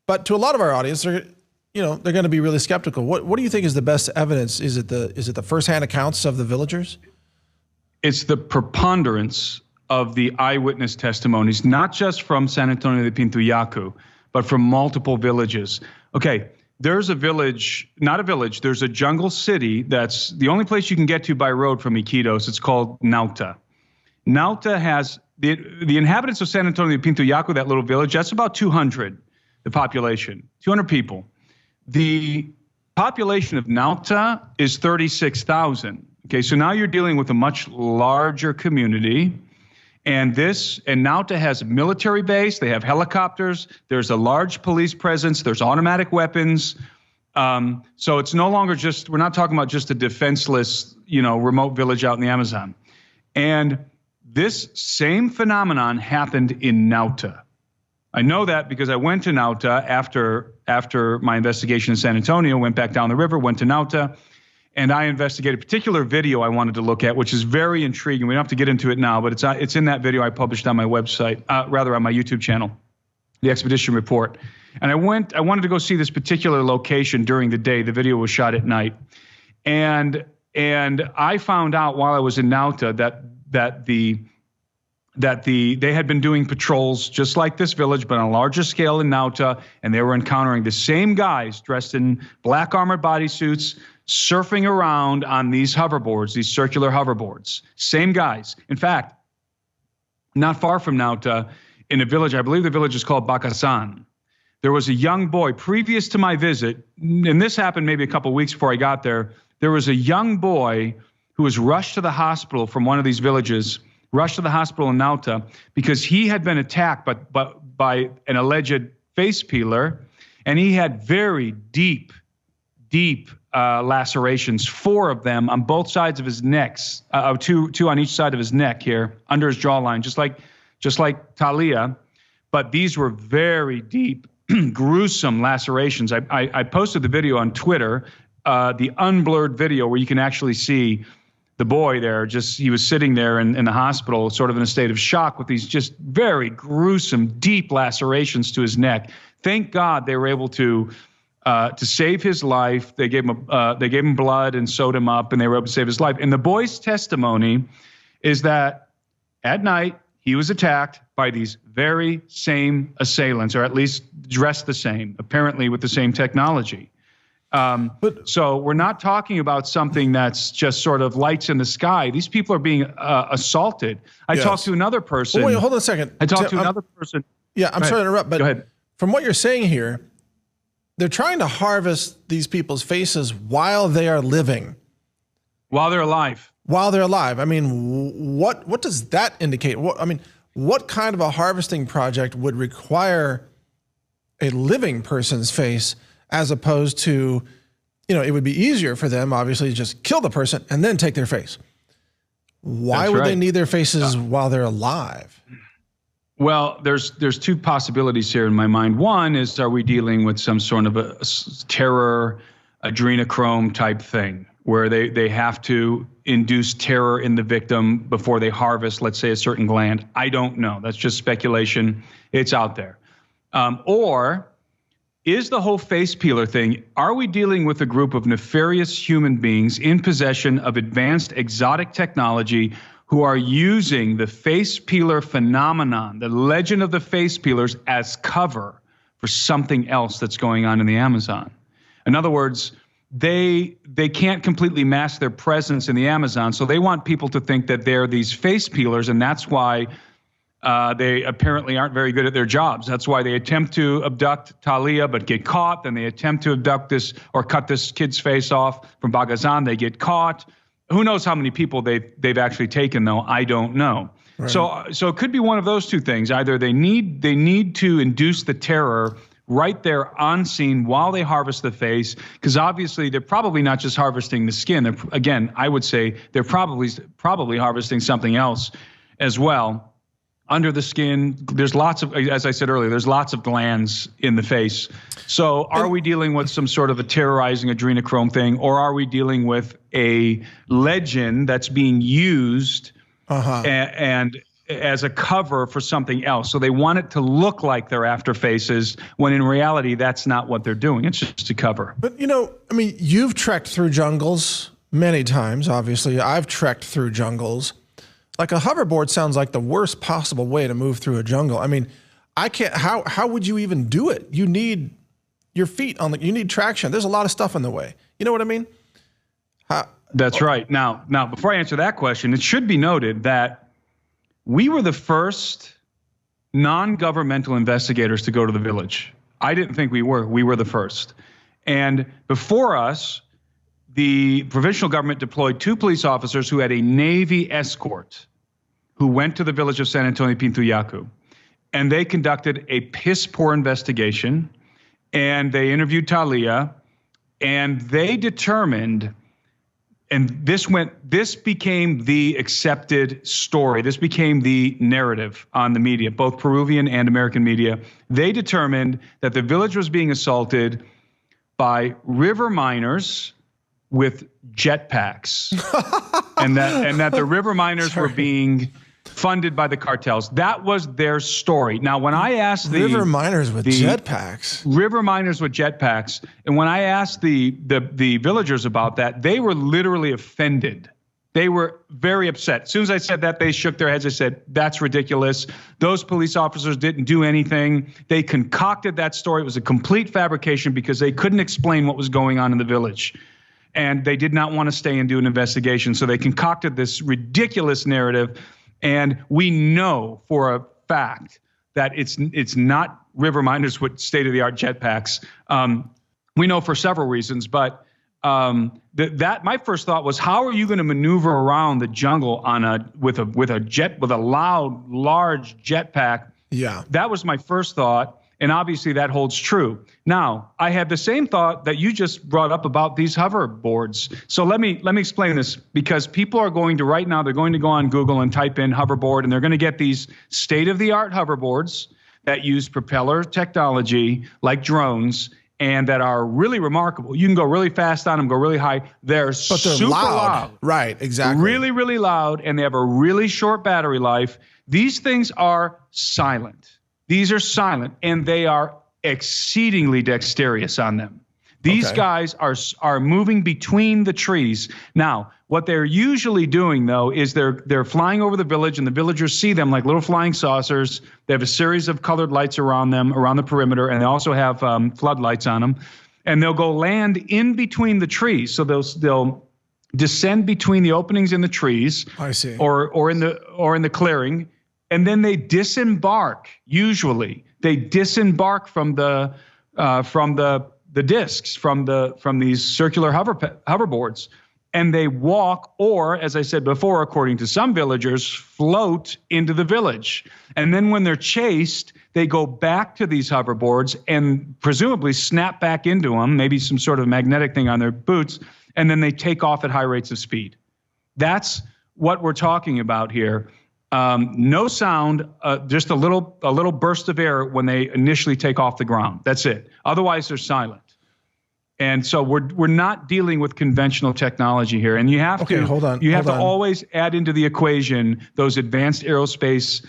Speaker 1: But to a lot of our audience, they're going to be really skeptical. What do you think is the best evidence? Is it the firsthand accounts of the villagers?
Speaker 2: It's the preponderance of the eyewitness testimonies, not just from San Antonio de Pintuyacu, but from multiple villages. Okay, there's a village, not a village, there's a jungle city that's the only place you can get to by road from Iquitos. It's called Nauta. Nauta has, the inhabitants of San Antonio de Pintuyacu, that little village, that's about 200, the population, 200 people. The population of Nauta is 36,000. Okay, so now you're dealing with a much larger community. And Nauta has a military base. They have helicopters. There's a large police presence. There's automatic weapons. So it's no longer we're not talking about just a defenseless, remote village out in the Amazon. And this same phenomenon happened in Nauta. I know that because I went to Nauta after my investigation in San Antonio, went back down the river, went to Nauta. And I investigated a particular video I wanted to look at, which is very intriguing. We don't have to get into it now, but it's in that video I published on my website, rather on my YouTube channel, the Expedition Report. And I wanted to go see this particular location during the day. The video was shot at night. And I found out while I was in Nauta that they had been doing patrols just like this village, but on a larger scale in Nauta, and they were encountering the same guys dressed in black armored bodysuits, surfing around on these hoverboards, these circular hoverboards. Same guys. In fact, not far from Nauta, in a village, I believe the village is called Bacasan, there was a young boy previous to my visit, and this happened maybe a couple of weeks before I got there. There was a young boy who was rushed to the hospital from one of these villages, rushed to the hospital in Nauta because he had been attacked by an alleged face peeler, and he had very deep lacerations, 4 of them on both sides of his neck, two on each side of his neck here, under his jawline, just like Talia. But these were very deep gruesome lacerations. I posted the video on Twitter, the unblurred video where you can actually see the boy there. He was sitting there in the hospital, sort of in a state of shock with these just very gruesome, deep lacerations to his neck. Thank God they were able to save his life. They gave him blood and sewed him up, and they were able to save his life. And the boy's testimony is that at night he was attacked by these very same assailants, or at least dressed the same, apparently with the same technology. So we're not talking about something that's just sort of lights in the sky. These people are being assaulted. I talked to another person.
Speaker 1: Wait, hold on a second.
Speaker 2: I talked to another person.
Speaker 1: Yeah, I'm sorry to interrupt, but
Speaker 2: go ahead.
Speaker 1: From what you're saying here, they're trying to harvest these people's faces while they are living.
Speaker 2: While they're alive.
Speaker 1: While they're alive. I mean, what does that indicate? What kind of a harvesting project would require a living person's face, as opposed to, it would be easier for them, obviously, to just kill the person and then take their face. Why would they need their faces while they're alive?
Speaker 2: Well, there's two possibilities here in my mind. One is, are we dealing with some sort of a terror, adrenochrome type thing, where they have to induce terror in the victim before they harvest, let's say, a certain gland? I don't know. That's just speculation. It's out there. Or is the whole face peeler thing, are we dealing with a group of nefarious human beings in possession of advanced exotic technology who are using the face peeler phenomenon, the legend of the face peelers, as cover for something else that's going on in the Amazon? In other words, they can't completely mask their presence in the Amazon, so they want people to think that they're these face peelers, and that's why they apparently aren't very good at their jobs. That's why they attempt to abduct Talia but get caught. Then they attempt to abduct this or cut this kid's face off from Bagazan. They get caught. Who knows how many people they've actually taken, though? I don't know. Right. So it could be one of those two things. Either they need to induce the terror right there on scene while they harvest the face, because obviously they're probably not just harvesting the skin. Again, I would say they're probably harvesting something else as well. Under the skin, there's lots of, as I said earlier, there's lots of glands in the face. So are we dealing with some sort of a terrorizing adrenochrome thing, or are we dealing with a legend that's being used and as a cover for something else? So they want it to look like they're after faces, when in reality, that's not what they're doing. It's just a cover.
Speaker 1: But, you've trekked through jungles many times, obviously. I've trekked through jungles. Like, a hoverboard sounds like the worst possible way to move through a jungle. I mean, I can't, how would you even do it? You need your feet you need traction. There's a lot of stuff in the way. You know what I mean?
Speaker 2: That's right. Now, before I answer that question, it should be noted that we were the first non-governmental investigators to go to the village. I didn't think we were. We were the first. And before us, the provincial government deployed 2 police officers who had a Navy escort who went to the village of San Antonio Pintuyacu. And they conducted a piss-poor investigation, and they interviewed Talia, and they determined, and this became the accepted story. This became the narrative on the media, both Peruvian and American media. They determined that the village was being assaulted by river miners with jetpacks, and that the river miners were being funded by the cartels. That was their story. Now, when I asked
Speaker 1: river miners with jetpacks,
Speaker 2: and when I asked the villagers about that, they were literally offended. They were very upset. As soon as I said that, they shook their heads. They said, "That's ridiculous. Those police officers didn't do anything. They concocted that story. It was a complete fabrication because they couldn't explain what was going on in the village. And they did not want to stay and do an investigation. So they concocted this ridiculous narrative. And we know for a fact that it's not river miners with state-of-the-art jetpacks. We know for several reasons, but my first thought was, how are you going to maneuver around the jungle with a loud, large jetpack?
Speaker 1: Yeah,
Speaker 2: that was my first thought. And obviously that holds true. Now, I had the same thought that you just brought up about these hoverboards. So let me explain this, because people are going to right now, they're going to go on Google and type in hoverboard, and they're going to get these state-of-the-art hoverboards that use propeller technology like drones and that are really remarkable. You can go really fast on them, go really high. They're super loud.
Speaker 1: Right, exactly.
Speaker 2: Really, really loud, and they have a really short battery life. These things are silent. These are silent, and they are exceedingly dexterous on them. These guys are moving between the trees. Now, what they're usually doing, though, is they're flying over the village, and the villagers see them like little flying saucers. They have a series of colored lights around them, around the perimeter, and they also have floodlights on them. And they'll go land in between the trees. So they'll descend between the openings in the trees.
Speaker 1: I see.
Speaker 2: Or in the clearing, and then they disembark. Usually, they disembark from the discs from these circular hoverboards, and they walk, or as I said before, according to some villagers, float into the village. And then when they're chased, they go back to these hoverboards and presumably snap back into them, maybe some sort of magnetic thing on their boots, and then they take off at high rates of speed. That's what we're talking about here. No sound, just a little burst of air when they initially take off the ground. That's it. Otherwise, they're silent. And so we're not dealing with conventional technology here. And you have to always add into the equation those advanced aerospace,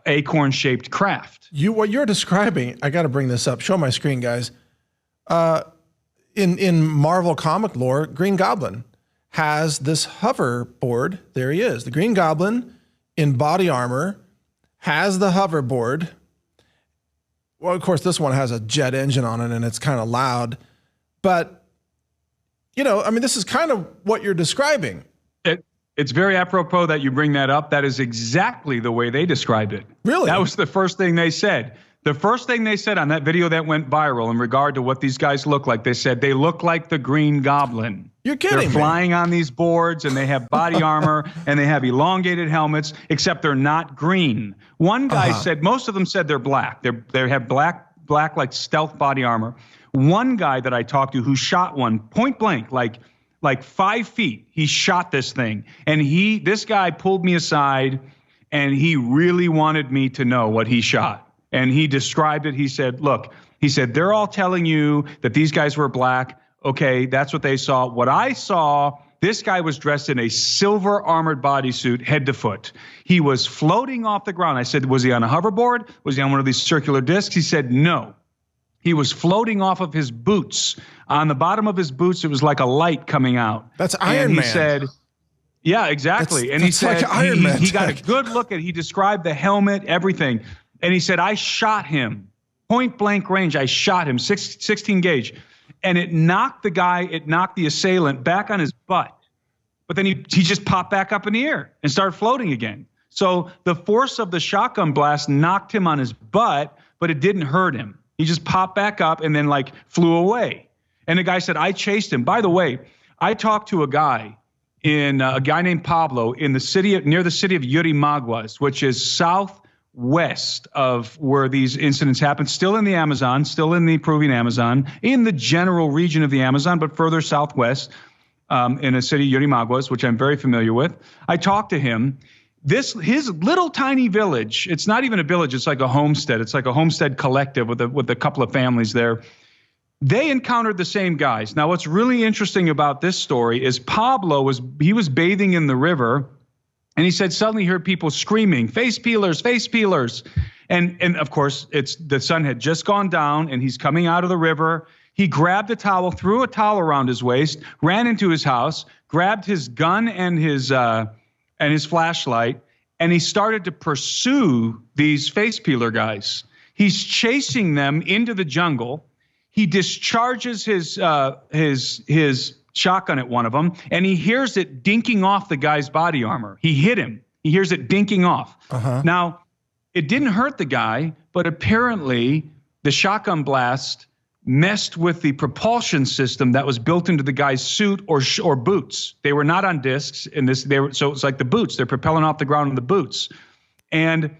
Speaker 2: acorn-shaped craft.
Speaker 1: What you're describing, I got to bring this up. Show my screen, guys. In Marvel comic lore, Green Goblin has this hoverboard. There he is. The Green Goblin in body armor has the hoverboard. Well, of course, this one has a jet engine on it, and it's kind of loud. But, this is kind of what you're describing.
Speaker 2: It's very apropos that you bring that up. That is exactly the way they described it.
Speaker 1: Really?
Speaker 2: That was the first thing they said. The first thing they said on that video that went viral in regard to what these guys look like, they said they look like the Green Goblin.
Speaker 1: You're kidding me.
Speaker 2: They're flying on these boards, and they have body armor, and they have elongated helmets, except they're not green. One guy said, most of them said they're black. They have black like stealth body armor. One guy that I talked to who shot one point blank, like 5 feet, he shot this thing. And this guy pulled me aside, and he really wanted me to know what he shot. And he described it. He said, look, they're all telling you that these guys were black. Okay, that's what they saw. What I saw, this guy was dressed in a silver armored bodysuit, head to foot. He was floating off the ground. I said, was he on a hoverboard? Was he on one of these circular discs? He said, no. He was floating off of his boots. On the bottom of his boots, it was like a light coming out.
Speaker 1: That's Iron Man.
Speaker 2: He said, yeah, exactly. And he said, like Iron Man he got a good look at, he described the helmet, everything. And he said, I shot him, point blank range. I shot him, 16 gauge. And it knocked the assailant back on his butt. But then he just popped back up in the air and started floating again. So the force of the shotgun blast knocked him on his butt, but it didn't hurt him. He just popped back up and then flew away. And the guy said, I chased him. By the way, I talked to a guy named Pablo near the city of Yurimaguas, which is southwest of where these incidents happened, still in the Amazon, still in the Peruvian Amazon, in the general region of the Amazon, but further southwest in a city, Yurimaguas, which I'm very familiar with. I talked to him. His little tiny village, it's not even a village, it's like a homestead. It's like a homestead collective with a couple of families there. They encountered the same guys. Now, what's really interesting about this story is Pablo was bathing in the river, and he said suddenly he heard people screaming, face peelers, face peelers. And of course, the sun had just gone down, and he's coming out of the river. He grabbed a towel, threw a towel around his waist, ran into his house, grabbed his gun and his flashlight, and he started to pursue these face peeler guys. He's chasing them into the jungle. He discharges his shotgun at one of them, and he hears it dinking off the guy's body armor. He hit him. He hears it dinking off. Now, it didn't hurt the guy, but apparently the shotgun blast messed with the propulsion system that was built into the guy's suit or boots. They were not on discs in this. So it's like the boots. They're propelling off the ground in the boots, and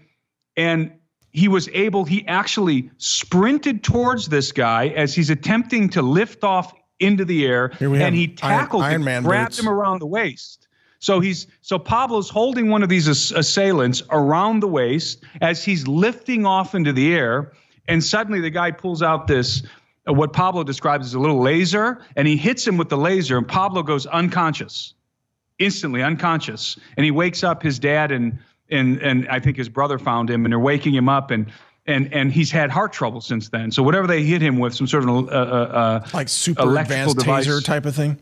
Speaker 2: he actually sprinted towards this guy as he's attempting to lift off into the air, and he tackled him, grabbed him around the waist. So Pablo's holding one of these assailants around the waist as he's lifting off into the air, and suddenly the guy pulls out this what Pablo describes as a little laser, and he hits him with the laser, and Pablo goes unconscious, instantly unconscious, and he wakes up. His dad and I think his brother found him, and they're waking him up, and he's had heart trouble since then. So whatever they hit him with, some sort of
Speaker 1: like super advanced
Speaker 2: device,
Speaker 1: taser type of thing.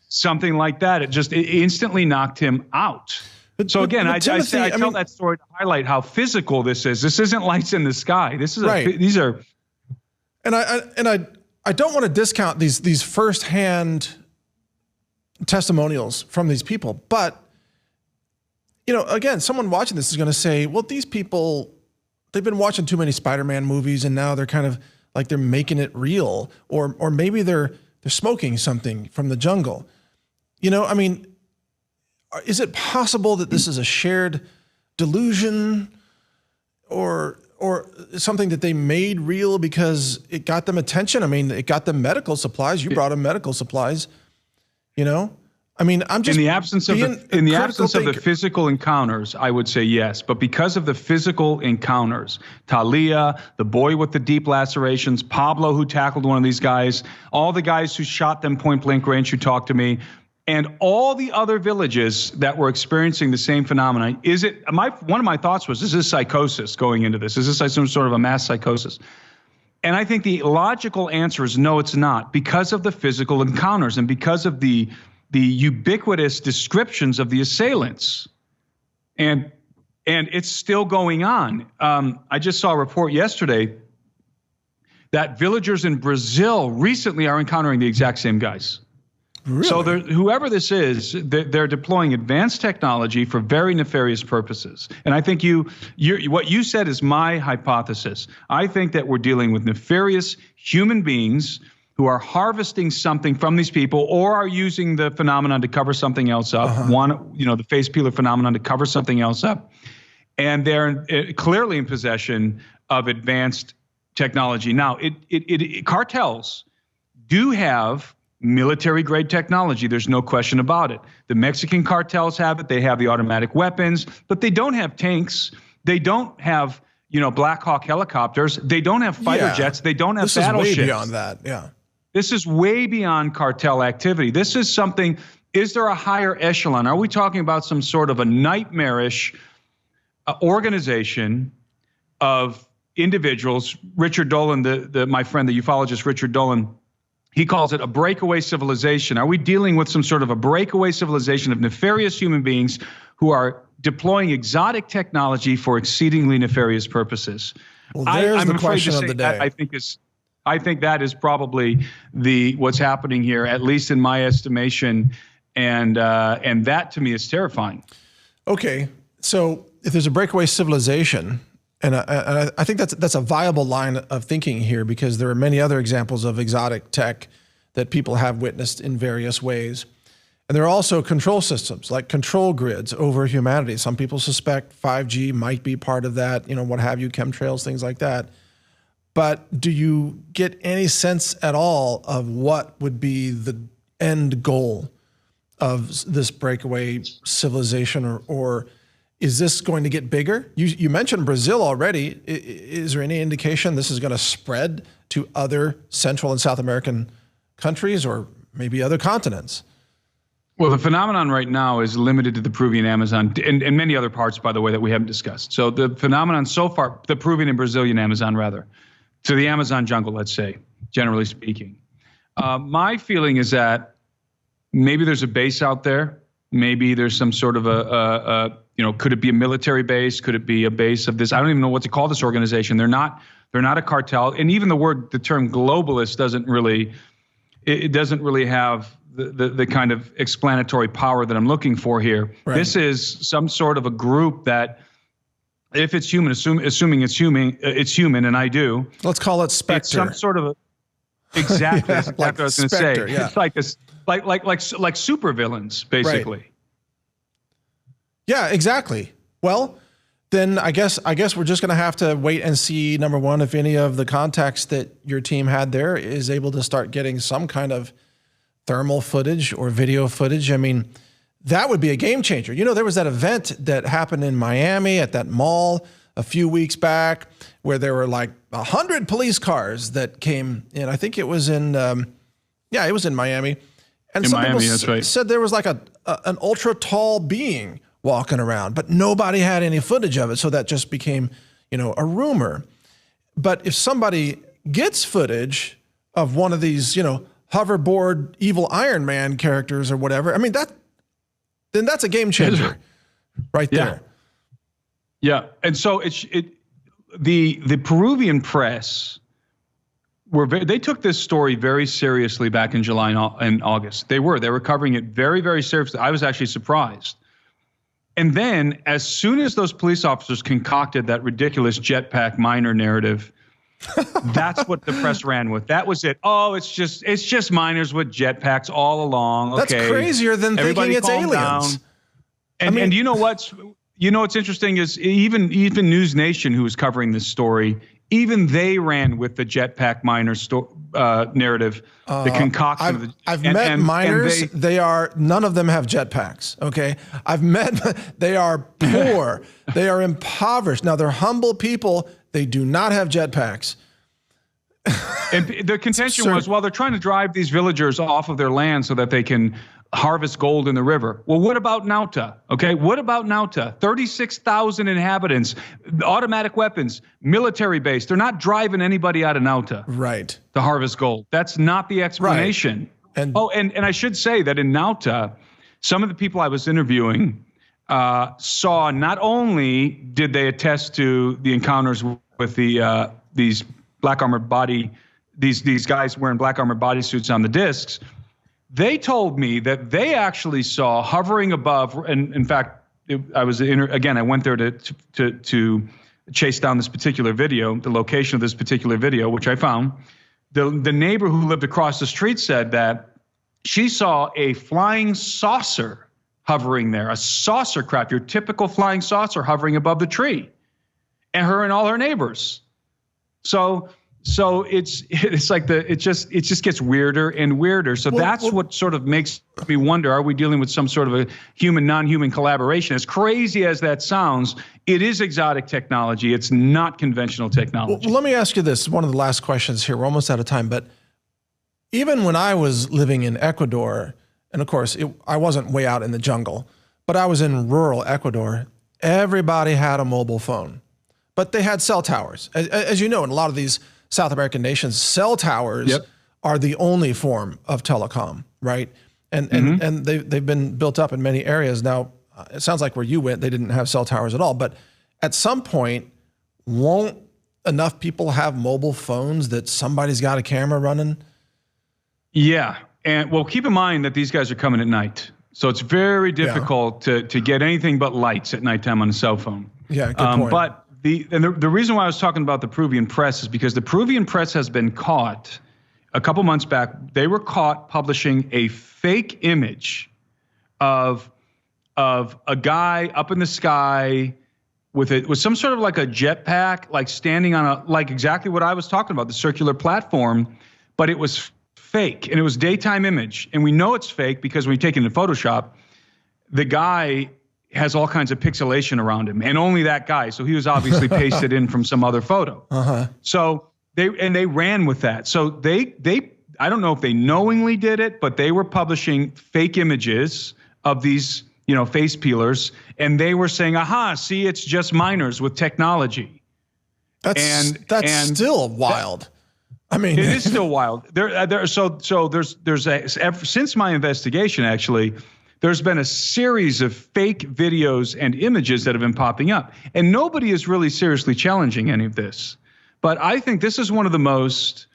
Speaker 2: Something like that. It instantly knocked him out. So again, I tell that story to highlight how physical this is. This isn't lights in the sky. This is
Speaker 1: right.
Speaker 2: These are.
Speaker 1: And I don't want to discount these firsthand testimonials from these people, but again, someone watching this is going to say, well, these people, they've been watching too many Spider-Man movies, and now they're kind of like they're making it real, or maybe they're smoking something from the jungle. Is it possible that this is a shared delusion or something that they made real because it got them attention? It got them medical supplies. You brought them medical supplies, I'm just
Speaker 2: in the absence of the physical encounters, I would say yes. But because of the physical encounters, Talia, the boy with the deep lacerations, Pablo who tackled one of these guys, all the guys who shot them point blank range who talked to me, and all the other villages that were experiencing the same phenomenon. One of my thoughts was, is this psychosis going into this? Is this like some sort of a mass psychosis? And I think the logical answer is no, it's not, because of the physical encounters and because of the ubiquitous descriptions of the assailants. And it's still going on. I just saw a report yesterday that villagers in Brazil recently are encountering the exact same guys.
Speaker 1: Really?
Speaker 2: So whoever this is, they're deploying advanced technology for very nefarious purposes. And I think what you said is my hypothesis. I think that we're dealing with nefarious human beings who are harvesting something from these people, or are using the phenomenon to cover something else up. The face peeler phenomenon to cover something else up. And they're clearly in possession of advanced technology. Now, cartels do have military-grade technology. There's no question about it. The Mexican cartels have it. They have the automatic weapons, but they don't have tanks. They don't have, Black Hawk helicopters. They don't have fighter jets. They don't have battleships.
Speaker 1: This is way beyond that, yeah.
Speaker 2: This is way beyond cartel activity. This is something, is there a higher echelon? Are we talking about some sort of a nightmarish organization of individuals? Richard Dolan, my friend, the ufologist Richard Dolan, he calls it a breakaway civilization. Are we dealing with some sort of a breakaway civilization of nefarious human beings who are deploying exotic technology for exceedingly nefarious purposes?
Speaker 1: Well, there's the question of the day.
Speaker 2: I think that is probably what's happening here, at least in my estimation, and that to me is terrifying.
Speaker 1: Okay, so if there's a breakaway civilization, and I think that's a viable line of thinking here, because there are many other examples of exotic tech that people have witnessed in various ways. And there are also control systems, like control grids over humanity. Some people suspect 5G might be part of that, what have you, chemtrails, things like that. But do you get any sense at all of what would be the end goal of this breakaway civilization, or is this going to get bigger? You mentioned Brazil already. Is there any indication this is going to spread to other Central and South American countries, or maybe other continents?
Speaker 2: Well, the phenomenon right now is limited to the Peruvian Amazon and many other parts, by the way, that we haven't discussed. So the phenomenon so far, the Peruvian and Brazilian Amazon, rather, to the Amazon jungle, let's say, generally speaking. My feeling is that maybe there's a base out there. Maybe there's some sort of could it be a military base? Could it be a base of this? I don't even know what to call this organization. They're not a cartel. And even the term globalist doesn't really have the kind of explanatory power that I'm looking for here. Right. This is some sort of a group that, if it's human, assuming it's human, and I do.
Speaker 1: Let's call it Spectre.
Speaker 2: It's some sort of exactly. That's exactly what I was going to say.
Speaker 1: Yeah.
Speaker 2: It's like this, like supervillains, basically.
Speaker 1: Right. Yeah, exactly. Well, then I guess we're just going to have to wait and see, number one, if any of the contacts that your team had there is able to start getting some kind of thermal footage or video footage. that would be a game changer. You know, there was that event that happened in Miami at that mall a few weeks back where there were like 100 police cars that came in. I think it was in, it was in Miami. And some people said there was like an ultra tall being walking around, but nobody had any footage of it. So that just became, a rumor. But if somebody gets footage of one of these, hoverboard evil Iron Man characters or whatever, I mean, then that's a game changer right there.
Speaker 2: Yeah. And so the Peruvian press they took this story very seriously back in July and August. They were covering it very, very seriously. I was actually surprised. And then as soon as those police officers concocted that ridiculous jetpack miner narrative, that's what the press ran with. That was it. Oh, it's just miners with jetpacks all along. Okay.
Speaker 1: That's crazier than thinking it's aliens.
Speaker 2: And you know what's interesting is even News Nation, who was covering this story, even they ran with the jetpack miner narrative, the concoction of the.
Speaker 1: I've met miners. None of them have jetpacks. Okay, they are poor. They are impoverished. Now they're humble people. They do not have jetpacks.
Speaker 2: And the contention was, well, they're trying to drive these villagers off of their land so that they can harvest gold in the river. Well, what about Nauta? Okay, what about Nauta? 36,000 inhabitants, automatic weapons, military base. They're not driving anybody out of Nauta,
Speaker 1: right,
Speaker 2: to harvest gold. That's not the explanation. Right. And I should say that in Nauta, some of the people I was interviewing saw not only did they attest to the encounters with these black armored these guys wearing black armored bodysuits on the discs. They told me that they actually saw hovering above, and in fact, I went there to chase down this particular video, the location of this particular video, which I found. The neighbor who lived across the street said that she saw a flying saucer hovering there, a saucer craft, your typical flying saucer hovering above the tree, and her and all her neighbors. So it's like it just gets weirder and weirder. So that's what sort of makes me wonder, are we dealing with some sort of a non-human collaboration? As crazy as that sounds, it is exotic technology. It's not conventional technology.
Speaker 1: Well, let me ask you this. One of the last questions here. We're almost out of time. But even when I was living in Ecuador, and of course, I wasn't way out in the jungle, but I was in rural Ecuador, everybody had a mobile phone. But they had cell towers. As you know, in a lot of these South American nations, cell towers are the only form of telecom, right? And they've been built up in many areas. Now, it sounds like where you went, they didn't have cell towers at all. But at some point, won't enough people have mobile phones that somebody's got a camera running?
Speaker 2: Yeah. And well, keep in mind that these guys are coming at night. So it's very difficult to get anything but lights at nighttime on a cell phone.
Speaker 1: Yeah, good point.
Speaker 2: But the reason why I was talking about the Peruvian press is because the Peruvian press has been caught a couple months back. They were caught publishing a fake image of a guy up in the sky with some sort of like a jetpack, like standing on like exactly what I was talking about, the circular platform, but it was fake and it was daytime image. And we know it's fake because when you take it into Photoshop, the guy has all kinds of pixelation around him, and only that guy. So he was obviously pasted in from some other photo. So they ran with that. So they I don't know if they knowingly did it, but they were publishing fake images of these, face peelers, and they were saying, "Aha, see, it's just miners with technology."
Speaker 1: That's still wild. I mean,
Speaker 2: it is still wild. Since my investigation, actually, there's been a series of fake videos and images that have been popping up, and nobody is really seriously challenging any of this. But I think this is one of the most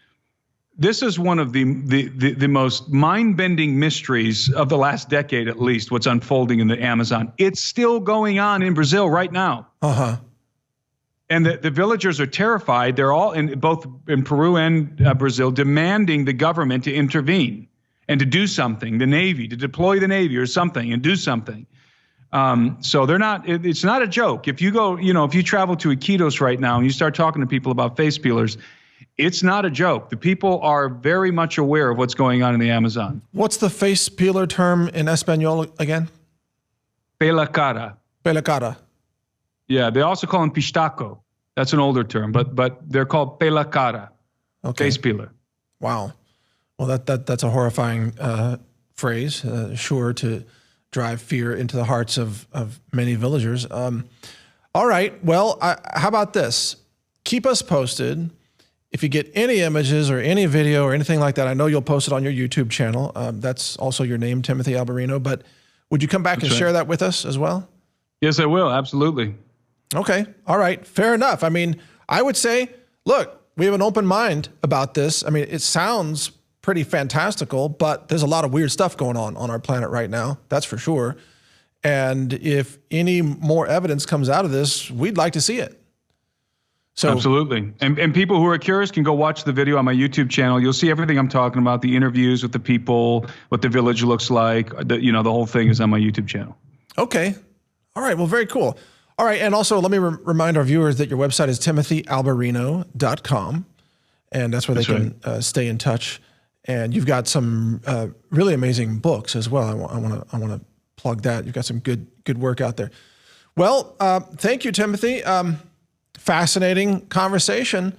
Speaker 2: mind-bending mysteries of the last decade, at least, what's unfolding in the Amazon. It's still going on in Brazil right now. And the villagers are terrified. They're all both in Peru and Brazil demanding the government to intervene and to do something, the Navy, to deploy the Navy or something and do something. So it's not a joke. If you go, if you travel to Iquitos right now and you start talking to people about face peelers, it's not a joke. The people are very much aware of what's going on in the Amazon.
Speaker 1: What's the face peeler term in Espanol again?
Speaker 2: Pela
Speaker 1: Pelacara.
Speaker 2: Yeah, they also call them pistaco. That's an older term, but they're called pela face peeler.
Speaker 1: Wow. Well, that's a horrifying phrase, sure to drive fear into the hearts of many villagers. All right. Well, how about this? Keep us posted. If you get any images or any video or anything like that, I know you'll post it on your YouTube channel. That's also your name, Timothy Alberino. But would you come back and share that with us as well?
Speaker 2: Yes, I will. Absolutely.
Speaker 1: Okay. All right. Fair enough. I mean, I would say, look, we have an open mind about this. I mean, it sounds pretty fantastical, but there's a lot of weird stuff going on our planet right now. That's for sure. And if any more evidence comes out of this, we'd like to see it. So,
Speaker 2: absolutely. And people who are curious can go watch the video on my YouTube channel. You'll see everything I'm talking about, the interviews with the people, what the village looks like. The whole thing is on my YouTube channel.
Speaker 1: Okay. All right. Well, very cool. All right. And also let me remind our viewers that your website is timothyalberino.com. And that's where they can stay in touch. And you've got some really amazing books as well. I want to plug that. You've got some good work out there. Well, thank you, Timothy. Fascinating conversation.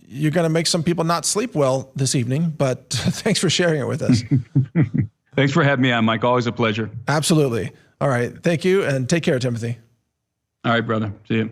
Speaker 1: You're going to make some people not sleep well this evening, but thanks for sharing it with us.
Speaker 2: Thanks for having me on, Mike. Always a pleasure.
Speaker 1: Absolutely. All right. Thank you, and take care, Timothy.
Speaker 2: All right, brother. See you.